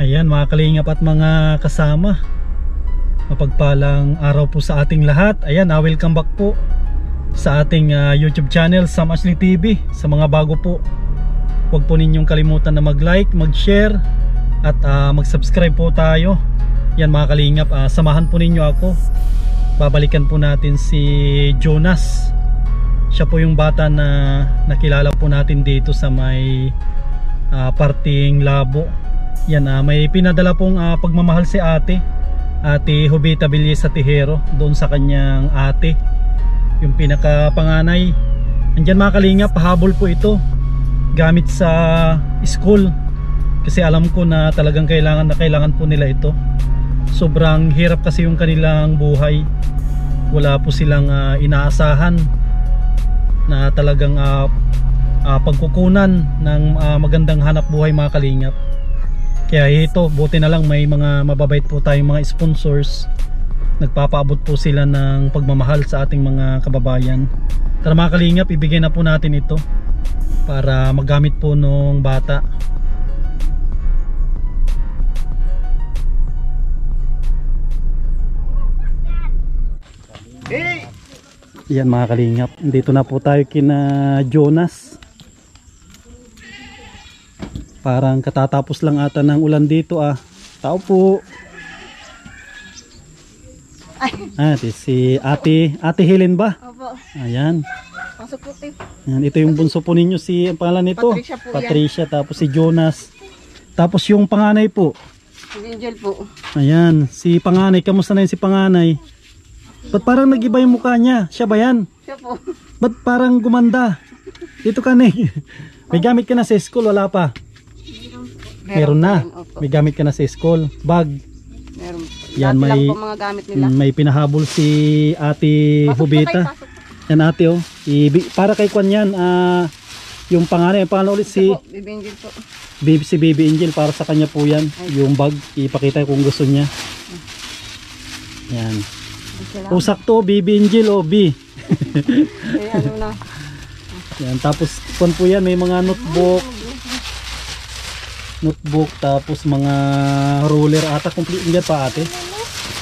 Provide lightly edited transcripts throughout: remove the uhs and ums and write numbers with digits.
Ayan mga kalingap at mga kasama, mapagpalang araw po sa ating lahat. Ayan, welcome back po sa ating YouTube channel, Sam Ashley TV. Sa mga bago po, huwag po ninyong kalimutan na mag-like, mag-share at mag-subscribe po tayo. Yan mga kalingap, samahan po ninyo ako. Babalikan po natin si Jonas. Siya po yung bata na nakilala po natin dito sa may parting Labo. Yan, may pinadala pong pagmamahal si Ate Jovita Villas Tijero doon sa kanyang ate, yung pinakapanganay. Andyan mga kalingap, pahabol po ito gamit sa school kasi alam ko na talagang kailangan po nila ito. Sobrang hirap kasi yung kanilang buhay, wala po silang inaasahan na talagang pagkukunan ng magandang hanap buhay mga kalingap. Kaya ito, buti na lang may mga mababait po tayong mga sponsors, nagpapaabot po sila ng pagmamahal sa ating mga kababayan. Tara mga kalingap, ibigay na po natin ito para magamit po nung bata. Yan mga kalingap, dito na po tayo kina Jonas. Parang katatapos lang ata ng ulan dito Tao po. Si Ate Helen ba? Opo. Ayan. Pasok po tayo. Ayan, ito yung bunso po ninyo, ang pangalan nito? Patricia. Tapos si Jonas. Tapos yung panganay po? Si Angel po. Ayan, si panganay. Kamusta na yun si panganay? Ba't parang nag-iba yung mukha niya? Siya ba yan? Siya po. Ba't parang gumanda? Dito ka na May gamit ka na sa school, wala pa? Meron na. May gamit ka na sa school. Bag. Meron. Yan, may lang po mga gamit nila. May pinahabol si Ate Jovita. Yan ate para kay Kwan yan. Yung panganay ulit si Baby Angel po. Si Baby Angel, para sa kanya po yan. Yung bag, ipakita kung gusto niya. Yan. Sakto, Baby Angel B. Ano na. Yan, tapos Kwan po yan, may mga notebook, tapos mga ruler ata, complete niya pa ate.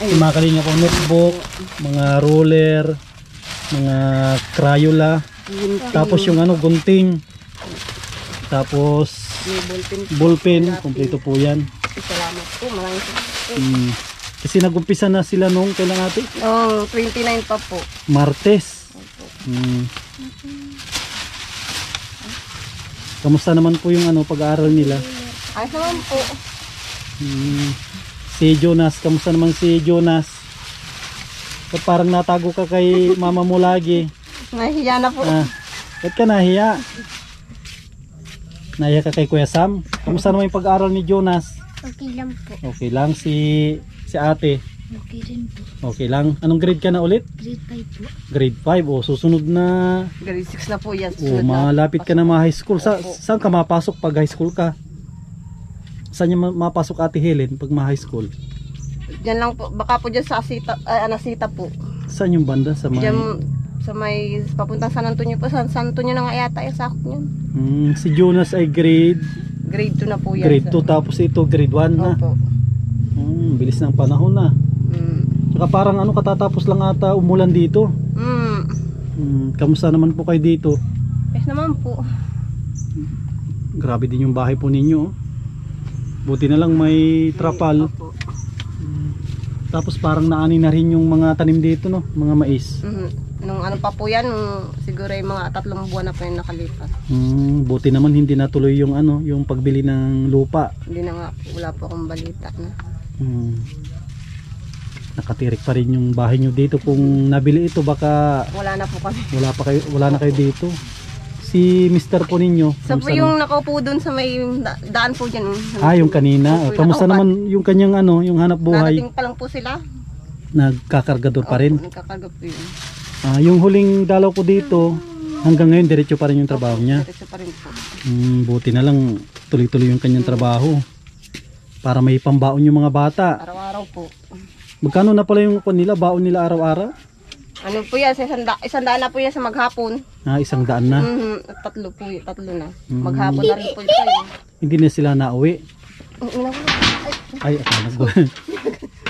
Mga kalinga po, notebook, mga ruler, mga Crayola, tapos yung gunting, tapos ballpen, kompleto po yan. Salamat po, maraming salamat. Kasi nagumpisa na sila nung kailan ate? 29 pa po. Martes. Kamusta naman po yung pag-aaral nila? Ayos naman po. Si Jonas, kamusta naman si Jonas? Ba't parang natago ka kay mama mo lagi? Nahiya na po. Ba't ka nahiya? Nahiya ka kay Kuya Sam? Kamusta naman yung pag-aaral ni Jonas? Okay lang po. Okay lang. Si ate? Okay rin po. Okay lang. Anong grade ka na ulit? Grade 5 po. Grade 5. Susunod na. Grade 6 na po yan. Malapit ka na mga high school. Saan ka mapasok pag high school ka? Saan niya mapasok Ate Helen pag ma-high school? Diyan lang po, baka po dyan sa Anasita po. Saan yung banda? Sa may... Diyan, sa may papuntang San Antonio po. San Antonio na nga yata yung sakop niyan. Si Jonas ay grade 2 na po yan. Grade 2 tapos ito grade 1 na. Opo. Bilis ng panahon na. Tsaka parang katatapos lang ata umulan dito. Kamusta naman po kayo dito? Yes naman po. Grabe din yung bahay po ninyo. Buti na lang may trapal. Tapos parang naani na rin yung mga tanim dito, no? Mga mais. Nung pa po yan, siguro yung mga 3 buwan na po yung nakalipas. Buti naman hindi natuloy yung yung pagbili ng lupa. Hindi na nga, wala po akong balita na. Nakatirik pa rin yung bahay nyo dito. Kung nabili ito baka wala na po kami. Wala na kayo dito. Si Mr. po ninyo. So po yung nakaupo dun sa may daan po dyan. Yung kanina. Kamusta naman yung kanyang yung hanap buhay? Narating pa lang po sila. Nagkakargador pa rin? Nagkakarga po yun. Yung huling dalaw ko dito, hanggang ngayon diretso pa rin yung trabaho niya? Diretso pa rin po. Buti na lang tuloy-tuloy yung kanyang trabaho. Para may pambaon yung mga bata. Araw-araw po. Magkano na pala yung nila, baon nila araw-araw? Ano po yan, isang daan na po yan sa maghapon. 100 na? Tatlo po yun, tatlo na. Maghapon na rin po ito. Hindi na sila nauwi? Ay, Ay, ako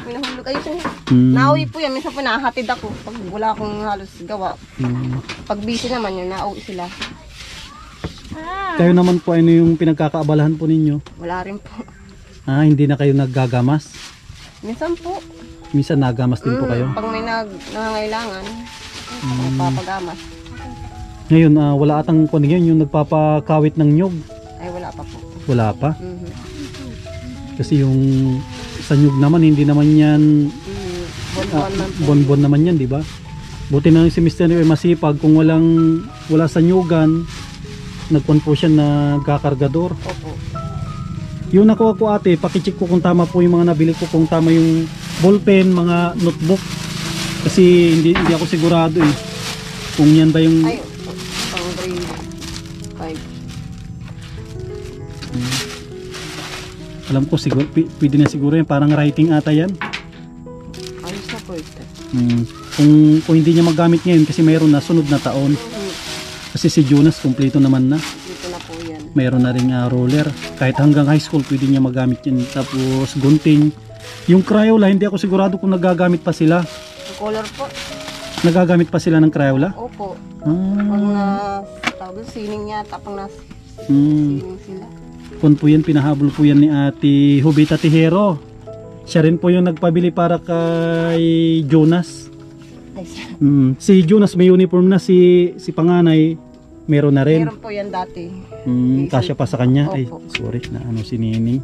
May nahulog. Ayun siya. Hmm. Nauwi po yan. Minsan po nahatid ako pag wala akong halos gawa. Hmm. Pag busy naman yun, nauwi sila. Kayo naman po, ano yung pinagkakaabalahan po ninyo? Wala rin po. Hindi na kayo naggagamas? Minsan po. Minsan nagamas din po kayo? Pag may nangangailangan, magpapagamas. Ngayon, wala atang kung yung nagpapakawit ng nyug. Ay, wala pa po. Wala pa. Mhm. Kasi yung sa nyug naman, hindi naman yan Buwan-buwan man po. bonbon naman yan, di ba? Buti na si Mr. ay masipag. Kung wala sa nyugan, nagpon po siya nagkakargador. Opo. Yung nakuha ko ate, pakicheck ko kung tama po yung mga nabili ko, kung tama yung ballpen, mga notebook. Kasi hindi ako sigurado eh. Kung yan ba yung... Ay, pang grade 5. Alam ko siguro, pwede na siguro yan. Parang writing ata yan. Ayos na po ito. Kung hindi niya magamit ngayon kasi mayroon na sunod na taon. Kasi si Jonas, kumpleto naman na. Dito na po yan. Mayroon na ring roller. Kahit hanggang high school pwede niya magamit yan. Tapos gunting. Yung Crayola, hindi ako sigurado kung nagagamit pa sila. Yung color po. Nagagamit pa sila ng Crayola? Opo. Pag tawag sining yata. Pag sining sila. Kung po yan, pinahabol po yan ni Ate Hubita Tihero. Siya rin po yung nagpabili para kay Jonas. Ay, siya. Si Jonas may uniform na, si panganay meron na rin. Meron po yan dati. Kasya pa sa kanya. Ay, Opo. sorry na si Nining.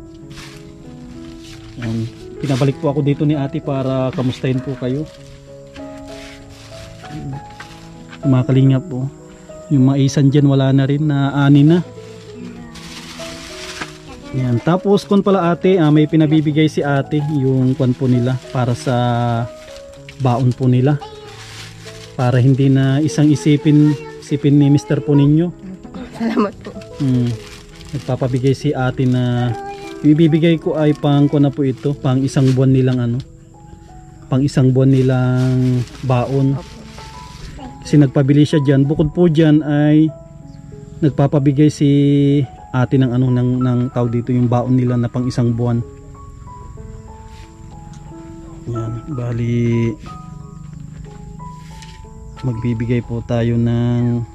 Pinabalik po ako dito ni ate para kamustahin po kayo. Mga kalingap po. Yung mga isan dyan wala na rin, na ani na. Yan. Tapos kung pala ate, may pinabibigay si ate yung kwan po nila para sa baon po nila. Para hindi na isang isipin ni Mr. po ninyo. Salamat po. Nagpapabigay si ate na ibibigay ko ay pang ko na po ito, pang isang buwan nilang pang isang buwan nilang baon. Kasi nagpabili siya diyan. Bukod po diyan ay nagpapabigay si ate ng ng tao dito, yung baon nila na pang isang buwan. Yan, bali magbibigay po tayo ng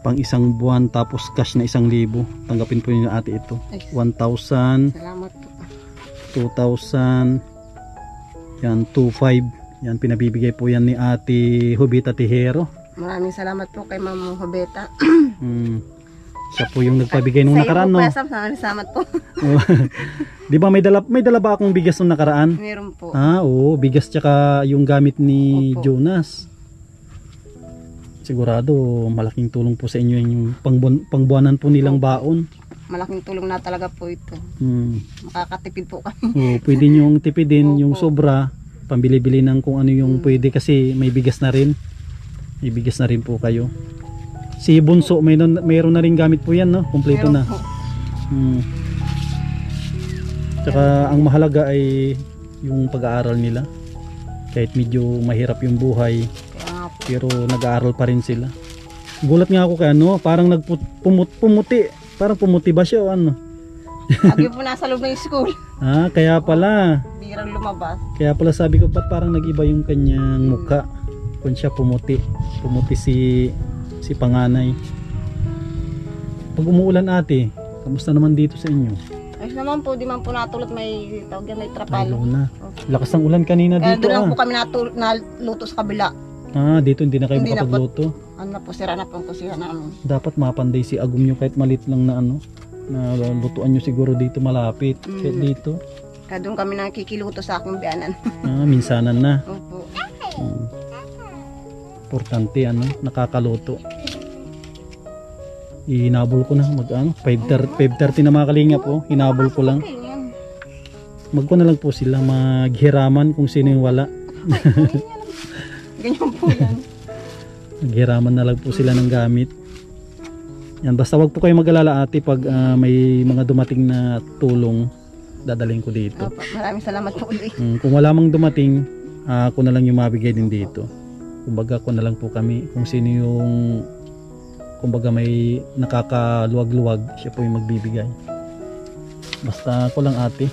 pang isang buwan, tapos cash na 1,000. Tanggapin po niyo ate ito. 1,000, Salamat po. 2,000, yan 2,500. Yan, pinabibigay po yan ni Ate Hubita Tihero. Maraming salamat po kay Ma'am Hubeta. Siya po yung nagpabigay nung nakaraan, no? Sa'yo po, maraming salamat po. Di ba may dala ba akong bigas nung nakaraan? Meron po. Oo, bigas tsaka yung gamit ni Opo. Jonas. Sigurado malaking tulong po sa inyo yung pangbuwanan po nilang baon. Malaking tulong na talaga po ito. Makakatipid po kami. Pwede nyong tipidin yung Opo. sobra, pambili-bili ng kung ano yung pwede, kasi may bigas na rin. May bigas na rin po kayo. Si Bunso, mayroon na rin gamit po yan, no? Kompleto na. Meron po. Tsaka ang mahalaga ay yung pag-aaral nila. Kahit medyo mahirap yung buhay, Kaya nga po. pero nag-aaral pa rin sila. Gulat nga ako kay parang pumuti. Parang pumuti ba siya o ano? Lagi po nasa loob ng school. Kaya pala. Birang lumabas. Kaya pala sabi ko, ba't parang nag-iba yung kanyang muka? Kung siya pumuti. Pumuti si panganay. Pag umuulan ate, kamusta naman dito sa inyo? Ayos naman po, di man po natulot, may tawag yan, may Ay, trapalo. na. Lakas ng ulan kanina Kaya dito doon lang po kami naluto sa kabila. Dito hindi na kayo Hindi na po. makapagluto. Ano na po, sira na po ang kusihan namin. Dapat mapanday si Agum nyo kahit malit lang na na lutuan nyo siguro dito malapit. Kahit dito. Kaya doon kami nakikiluto sa aking biyanan. Minsanan na. Opo. Importante nakakaluto. Hinabol ko na 5:30 na mga kalingap po. Hinabol ko lang. Okay, yan. Magko na lang po sila maghiraman kung sino yung wala. Ganyan po yan. Maghiraman na lang po sila ng gamit. Yan, basta wag po kayo mag-alala ate pag may mga dumating na tulong, dadalhin ko dito. Opo, maraming salamat po ulit. Kung wala mang dumating, ako na lang yung mabigay din dito. Kumbaga ko na lang po kami kung sino yung kumbaga may nakakaluwag-luwag, siya po yung magbibigay. Basta ako lang ate.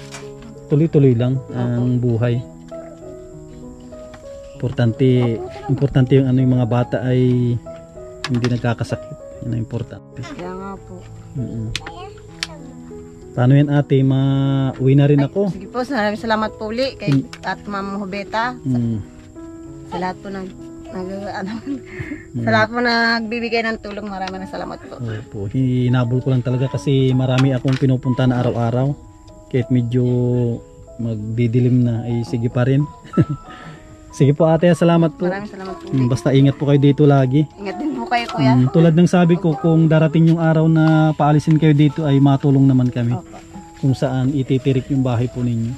Tuloy-tuloy lang ang buhay. Importante yung ano, yung mga bata ay hindi nagkakasakit. Yan ang importante. Kaya nga po. Paano yan ate? Mauwi na rin ako. Sige po, maraming salamat po uli kay at Ma'am Hubeta. Sa lahat po sa lahat po nagbibigay ng tulong, maraming salamat po. Opo, hinabol ko lang talaga kasi marami akong pinupunta na araw-araw. Kahit medyo magdidilim na ay sige pa rin. Sige po ate, salamat po. Maraming salamat po uli. Basta ingat po kayo dito lagi. Ingat din po kayo kuya. Tulad ng sabi ko, kung darating yung araw na paalisin kayo dito ay matulong naman kami. Opo. Kung saan ititirik yung bahay po ninyo.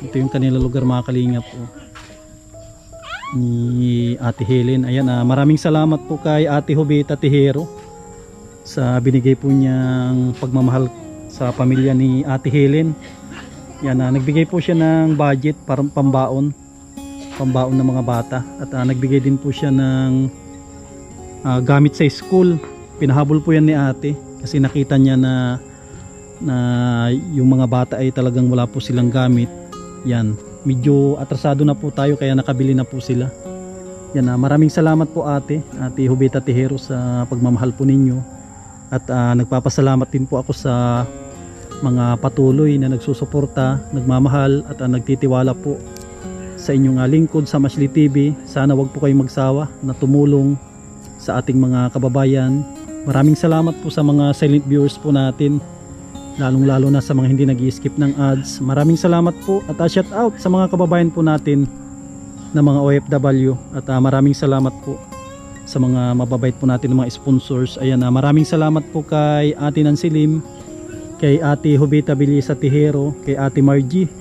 Ito yung kanila lugar mga kalingap po. Ni Ate Helen. Ayan, maraming salamat po kay Ate Hubeta Tihero sa binigay po niyang pagmamahal sa pamilya ni Ate Helen. Yan, nagbigay po siya ng budget para pambaon ng mga bata at nagbigay din po siya ng gamit sa school. Pinahabol po yan ni ate kasi nakita niya na yung mga bata ay talagang wala po silang gamit. Yan, medyo atrasado na po tayo kaya nakabili na po sila. Yan, maraming salamat po Ate Hubeta Tihero sa pagmamahal po ninyo at nagpapasalamat din po ako sa mga patuloy na nagsusuporta, nagmamahal at nagtitiwala po sa inyong lingkod sa Mashley TV. Sana wag po kayong magsawa na tumulong sa ating mga kababayan. Maraming salamat po sa mga silent viewers po natin, lalong-lalo na sa mga hindi nag-i-skip ng ads. Maraming salamat po at shout out sa mga kababayan po natin na mga OFW at maraming salamat po sa mga mababait po natin ng mga sponsors. Ayan, maraming salamat po kay Ate Nancy Lim, kay Ate Hubeta Bilisa Tihero, kay Ate Margie,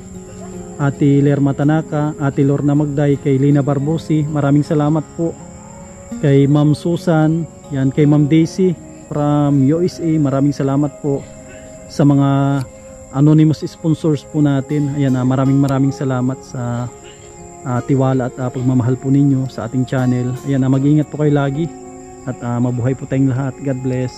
Ate Lerma Tanaka, Ate Lorna Magday, kay Lina Barbosi. Maraming salamat po kay Ma'am Susan, yan, kay Ma'am Daisy from USA. Maraming salamat po sa mga anonymous sponsors po natin. Ayan, maraming salamat sa tiwala at pagmamahal po ninyo sa ating channel. Ayan, mag-iingat po kayo lagi at mabuhay po tayong lahat. God bless.